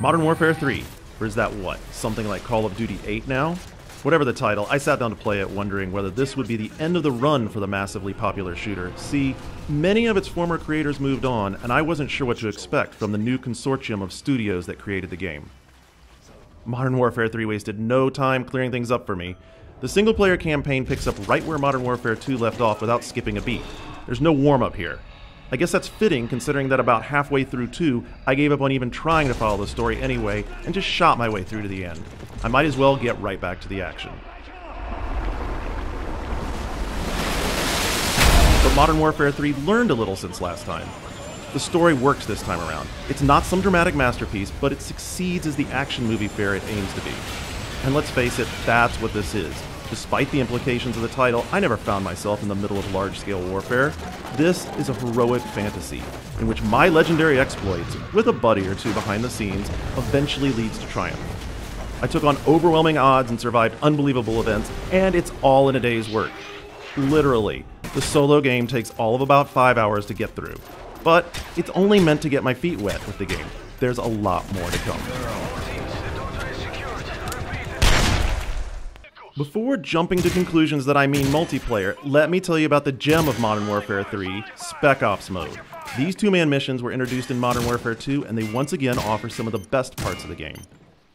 Modern Warfare 3. Or is that what? Something like Call of Duty 8 now? Whatever the title, I sat down to play it wondering whether this would be the end of the run for the massively popular shooter. See, many of its former creators moved on, and I wasn't sure what to expect from the new consortium of studios that created the game. Modern Warfare 3 wasted no time clearing things up for me. The single-player campaign picks up right where Modern Warfare 2 left off without skipping a beat. There's no warm-up here. I guess that's fitting considering that about halfway through 2, I gave up on even trying to follow the story anyway and just shot my way through to the end. I might as well get right back to the action. But Modern Warfare 3 learned a little since last time. The story works this time around. It's not some dramatic masterpiece, but it succeeds as the action movie fare it aims to be. And let's face it, that's what this is. Despite the implications of the title, I never found myself in the middle of large-scale warfare. This is a heroic fantasy, in which my legendary exploits, with a buddy or two behind the scenes, eventually leads to triumph. I took on overwhelming odds and survived unbelievable events, and it's all in a day's work. Literally, the solo game takes all of about 5 hours to get through. But it's only meant to get my feet wet with the game. There's a lot more to come. Before jumping to conclusions that I mean multiplayer, let me tell you about the gem of Modern Warfare 3, Spec Ops mode. These two-man missions were introduced in Modern Warfare 2, and they once again offer some of the best parts of the game.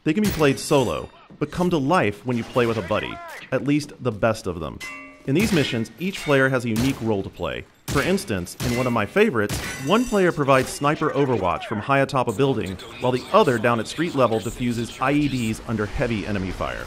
They can be played solo, but come to life when you play with a buddy, at least the best of them. In these missions, each player has a unique role to play. For instance, in one of my favorites, one player provides sniper overwatch from high atop a building, while the other down at street level defuses IEDs under heavy enemy fire.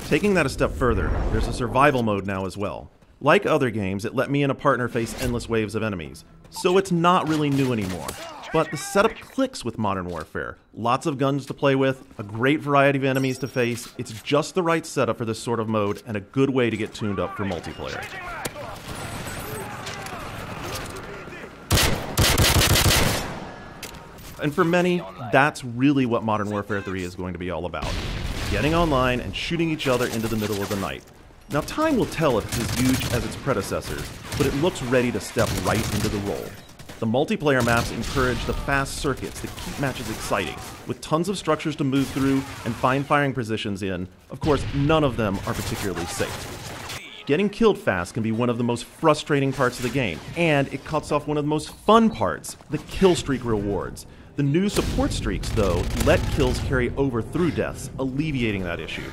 Taking that a step further, there's a survival mode now as well. Like other games, it let me and a partner face endless waves of enemies, so it's not really new anymore. But the setup clicks with Modern Warfare. Lots of guns to play with, a great variety of enemies to face. It's just the right setup for this sort of mode and a good way to get tuned up for multiplayer. And for many, that's really what Modern Warfare 3 is going to be all about. Getting online and shooting each other into the middle of the night. Now time will tell if it's as huge as its predecessors, but it looks ready to step right into the role. The multiplayer maps encourage the fast circuits that keep matches exciting, with tons of structures to move through and find firing positions in. Of course, none of them are particularly safe. Getting killed fast can be one of the most frustrating parts of the game, and it cuts off one of the most fun parts, the kill streak rewards. The new support streaks, though, let kills carry over through deaths, alleviating that issue.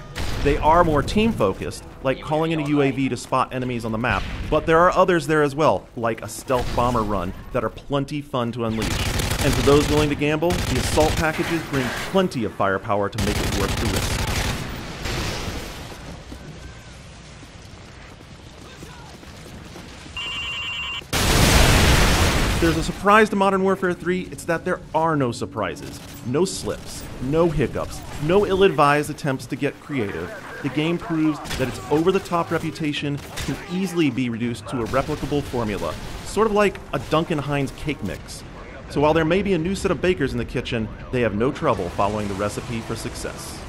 They are more team-focused, like calling in a UAV to spot enemies on the map, but there are others there as well, like a stealth bomber run, that are plenty fun to unleash. And for those willing to gamble, the assault packages bring plenty of firepower to make it worth the risk. If there's a surprise to Modern Warfare 3, it's that there are no surprises. No slips, no hiccups, no ill-advised attempts to get creative. The game proves that its over-the-top reputation can easily be reduced to a replicable formula, sort of like a Duncan Hines cake mix. So while there may be a new set of bakers in the kitchen, they have no trouble following the recipe for success.